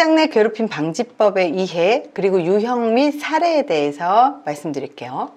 직장 내 괴롭힘 방지법의 이해 그리고 유형 및 사례에 대해서 말씀드릴게요.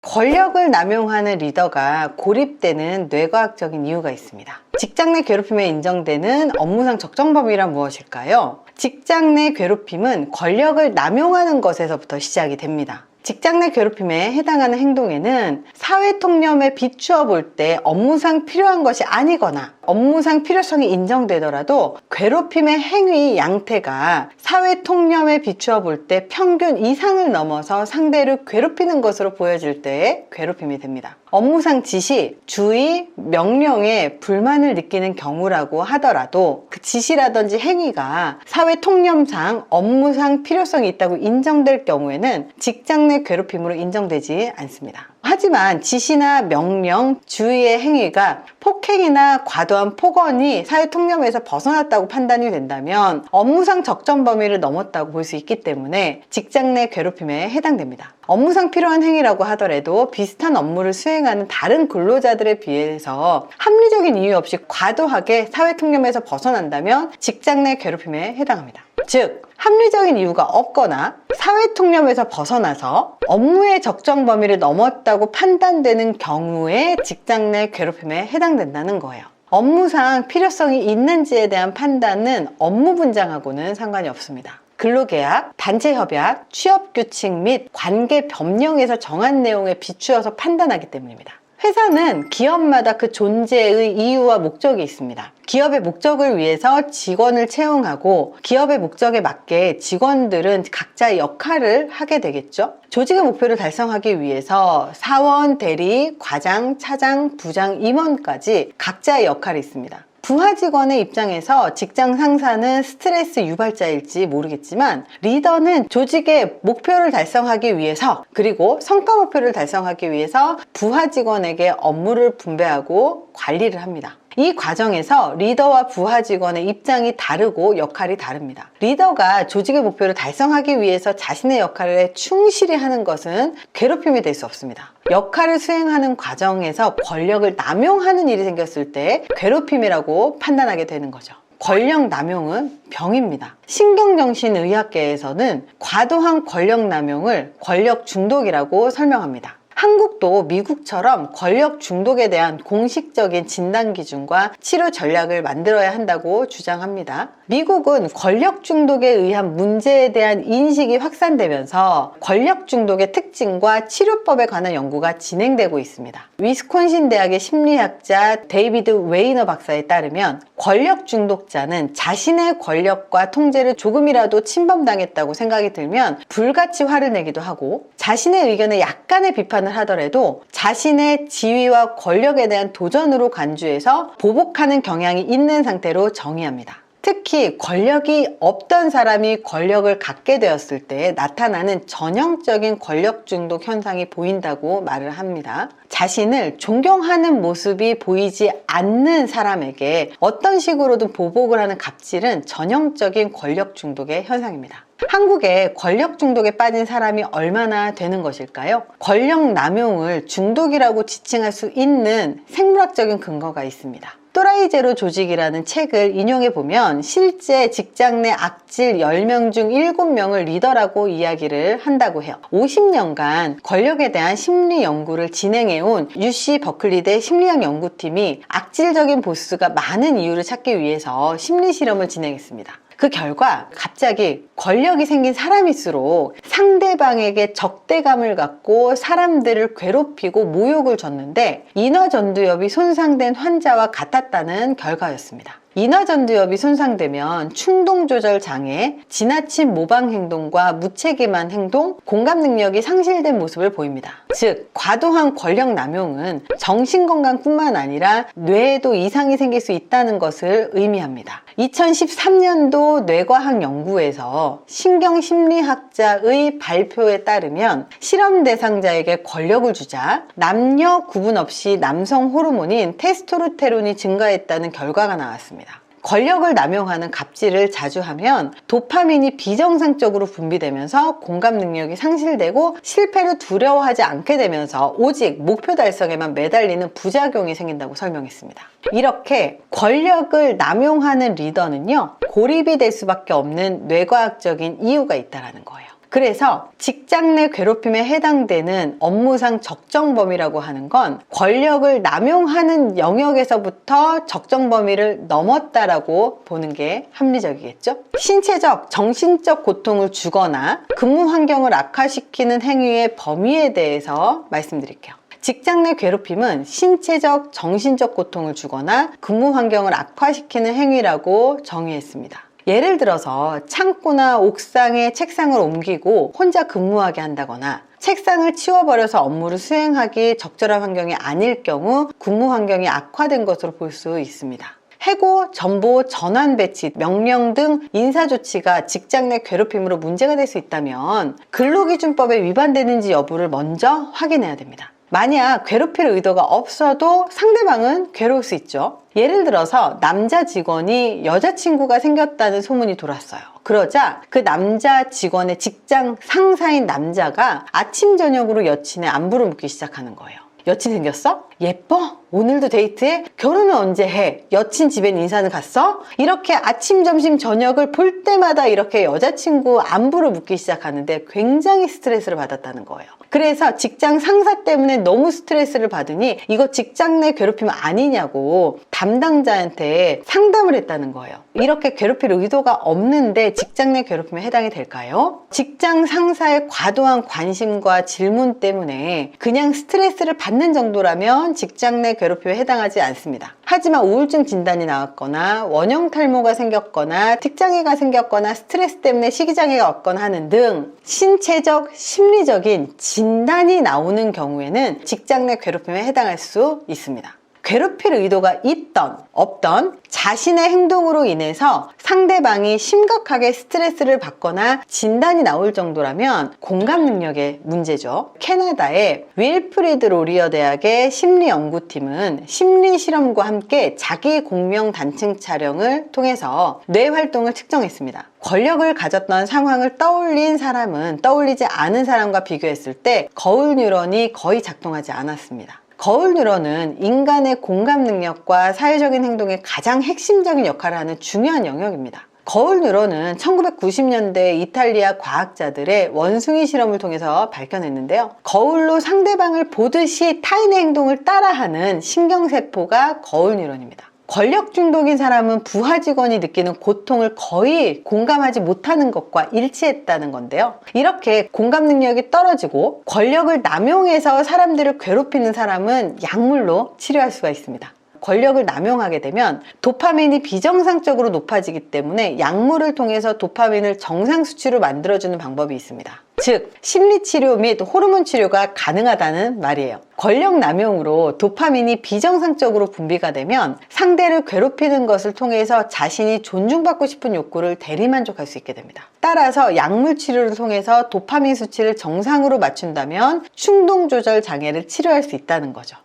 권력을 남용하는 리더가 고립되는 뇌과학적인 이유가 있습니다. 직장 내 괴롭힘에 인정되는 업무상 적정 범위란 무엇일까요? 직장 내 괴롭힘은 권력을 남용하는 것에서부터 시작이 됩니다. 직장 내 괴롭힘에 해당하는 행동에는 사회 통념에 비추어 볼 때 업무상 필요한 것이 아니거나 업무상 필요성이 인정되더라도 괴롭힘의 행위 양태가 사회 통념에 비추어 볼 때 평균 이상을 넘어서 상대를 괴롭히는 것으로 보여질 때 괴롭힘이 됩니다. 업무상 지시, 주의, 명령에 불만을 느끼는 경우라고 하더라도 그 지시라든지 행위가 사회 통념상 업무상 필요성이 있다고 인정될 경우에는 직장 내 괴롭힘으로 인정되지 않습니다. 하지만 지시나 명령, 주의의 행위가 폭행이나 과도한 폭언이 사회 통념에서 벗어났다고 판단이 된다면 업무상 적정 범위를 넘었다고 볼 수 있기 때문에 직장 내 괴롭힘에 해당됩니다. 업무상 필요한 행위라고 하더라도 비슷한 업무를 수행하는 다른 근로자들에 비해서 합리적인 이유 없이 과도하게 사회 통념에서 벗어난다면 직장 내 괴롭힘에 해당합니다. 즉, 합리적인 이유가 없거나 사회 통념에서 벗어나서 업무의 적정 범위를 넘었다고 판단되는 경우에 직장 내 괴롭힘에 해당된다는 거예요. 업무상 필요성이 있는지에 대한 판단은 업무 분장하고는 상관이 없습니다. 근로계약, 단체협약, 취업규칙 및 관계 법령에서 정한 내용에 비추어서 판단하기 때문입니다. 회사는 기업마다 그 존재의 이유와 목적이 있습니다. 기업의 목적을 위해서 직원을 채용하고 기업의 목적에 맞게 직원들은 각자의 역할을 하게 되겠죠. 조직의 목표를 달성하기 위해서 사원, 대리, 과장, 차장, 부장, 임원까지 각자의 역할이 있습니다. 부하 직원의 입장에서 직장 상사는 스트레스 유발자일지 모르겠지만 리더는 조직의 목표를 달성하기 위해서 그리고 성과 목표를 달성하기 위해서 부하 직원에게 업무를 분배하고 관리를 합니다. 이 과정에서 리더와 부하 직원의 입장이 다르고 역할이 다릅니다. 리더가 조직의 목표를 달성하기 위해서 자신의 역할을 충실히 하는 것은 괴롭힘이 될 수 없습니다. 역할을 수행하는 과정에서 권력을 남용하는 일이 생겼을 때 괴롭힘이라고 판단하게 되는 거죠. 권력 남용은 병입니다. 신경정신의학계에서는 과도한 권력 남용을 권력 중독이라고 설명합니다. 한국도 미국처럼 권력 중독에 대한 공식적인 진단 기준과 치료 전략을 만들어야 한다고 주장합니다. 미국은 권력 중독에 의한 문제에 대한 인식이 확산되면서 권력 중독의 특징과 치료법에 관한 연구가 진행되고 있습니다. 위스콘신 대학의 심리학자 데이비드 웨이너 박사에 따르면 권력 중독자는 자신의 권력과 통제를 조금이라도 침범당했다고 생각이 들면 불같이 화를 내기도 하고 자신의 의견에 약간의 비판을 하더라도 자신의 지위와 권력에 대한 도전으로 간주해서 보복하는 경향이 있는 상태로 정의합니다. 특히 권력이 없던 사람이 권력을 갖게 되었을 때 나타나는 전형적인 권력 중독 현상이 보인다고 말을 합니다. 자신을 존경하는 모습이 보이지 않는 사람에게 어떤 식으로든 보복을 하는 갑질은 전형적인 권력 중독의 현상입니다. 한국에 권력 중독에 빠진 사람이 얼마나 되는 것일까요? 권력 남용을 중독이라고 지칭할 수 있는 생물학적인 근거가 있습니다. 또라이 제로 조직이라는 책을 인용해보면 실제 직장 내 악질 10명 중 7명을 리더라고 이야기를 한다고 해요. 50년간 권력에 대한 심리 연구를 진행해온 UC 버클리대 심리학 연구팀이 악질적인 보스가 많은 이유를 찾기 위해서 심리 실험을 진행했습니다. 그 결과 갑자기 권력이 생긴 사람일수록 상대방에게 적대감을 갖고 사람들을 괴롭히고 모욕을 줬는데 인화전두엽이 손상된 환자와 같았다는 결과였습니다. 인화전두엽이 손상되면 충동조절 장애, 지나친 모방 행동과 무책임한 행동, 공감 능력이 상실된 모습을 보입니다. 즉, 과도한 권력 남용은 정신건강뿐만 아니라 뇌에도 이상이 생길 수 있다는 것을 의미합니다. 2013년도 뇌과학 연구에서 신경심리학자의 발표에 따르면 실험 대상자에게 권력을 주자 남녀 구분 없이 남성 호르몬인 테스토스테론이 증가했다는 결과가 나왔습니다. 권력을 남용하는 갑질을 자주 하면 도파민이 비정상적으로 분비되면서 공감 능력이 상실되고 실패를 두려워하지 않게 되면서 오직 목표 달성에만 매달리는 부작용이 생긴다고 설명했습니다. 이렇게 권력을 남용하는 리더는요, 고립이 될 수밖에 없는 뇌과학적인 이유가 있다는 거예요. 그래서 직장 내 괴롭힘에 해당되는 업무상 적정 범위라고 하는 건 권력을 남용하는 영역에서부터 적정 범위를 넘었다라고 보는 게 합리적이겠죠? 신체적, 정신적 고통을 주거나 근무 환경을 악화시키는 행위의 범위에 대해서 말씀드릴게요. 직장 내 괴롭힘은 신체적, 정신적 고통을 주거나 근무 환경을 악화시키는 행위라고 정의했습니다. 예를 들어서 창고나 옥상에 책상을 옮기고 혼자 근무하게 한다거나 책상을 치워버려서 업무를 수행하기 적절한 환경이 아닐 경우 근무 환경이 악화된 것으로 볼 수 있습니다. 해고, 전보, 전환 배치, 명령 등 인사조치가 직장 내 괴롭힘으로 문제가 될 수 있다면 근로기준법에 위반되는지 여부를 먼저 확인해야 됩니다. 만약 괴롭힐 의도가 없어도 상대방은 괴로울 수 있죠. 예를 들어서 남자 직원이 여자친구가 생겼다는 소문이 돌았어요. 그러자 그 남자 직원의 직장 상사인 남자가 아침 저녁으로 여친의 안부를 묻기 시작하는 거예요. 여친 생겼어? 예뻐? 오늘도 데이트해? 결혼은 언제 해? 여친 집엔 인사는 갔어? 이렇게 아침, 점심, 저녁을 볼 때마다 이렇게 여자친구 안부를 묻기 시작하는데 굉장히 스트레스를 받았다는 거예요. 그래서 직장 상사 때문에 너무 스트레스를 받으니 이거 직장 내 괴롭힘 아니냐고 담당자한테 상담을 했다는 거예요. 이렇게 괴롭힐 의도가 없는데 직장 내 괴롭힘에 해당이 될까요? 직장 상사의 과도한 관심과 질문 때문에 그냥 스트레스를 받는 정도라면 직장 내 괴롭힘에 해당하지 않습니다. 하지만 우울증 진단이 나왔거나 원형 탈모가 생겼거나 특장애가 생겼거나 스트레스 때문에 식이장애가 왔거나 하는 등 신체적, 심리적인 진단이 나오는 경우에는 직장 내 괴롭힘에 해당할 수 있습니다. 괴롭힐 의도가 있던 없던 자신의 행동으로 인해서 상대방이 심각하게 스트레스를 받거나 진단이 나올 정도라면 공감 능력의 문제죠. 캐나다의 윌프리드 로리어 대학의 심리연구팀은 심리실험과 함께 자기 공명 단층 촬영을 통해서 뇌 활동을 측정했습니다. 권력을 가졌던 상황을 떠올린 사람은 떠올리지 않은 사람과 비교했을 때 거울 뉴런이 거의 작동하지 않았습니다. 거울 뉴런은 인간의 공감 능력과 사회적인 행동에 가장 핵심적인 역할을 하는 중요한 영역입니다. 거울 뉴런은 1990년대 이탈리아 과학자들의 원숭이 실험을 통해서 밝혀냈는데요. 거울로 상대방을 보듯이 타인의 행동을 따라하는 신경세포가 거울 뉴런입니다. 권력 중독인 사람은 부하 직원이 느끼는 고통을 거의 공감하지 못하는 것과 일치했다는 건데요. 이렇게 공감 능력이 떨어지고 권력을 남용해서 사람들을 괴롭히는 사람은 약물로 치료할 수가 있습니다. 권력을 남용하게 되면 도파민이 비정상적으로 높아지기 때문에 약물을 통해서 도파민을 정상 수치로 만들어주는 방법이 있습니다. 즉, 심리치료 및 호르몬 치료가 가능하다는 말이에요. 권력 남용으로 도파민이 비정상적으로 분비가 되면 상대를 괴롭히는 것을 통해서 자신이 존중받고 싶은 욕구를 대리만족할 수 있게 됩니다. 따라서 약물 치료를 통해서 도파민 수치를 정상으로 맞춘다면 충동 조절 장애를 치료할 수 있다는 거죠.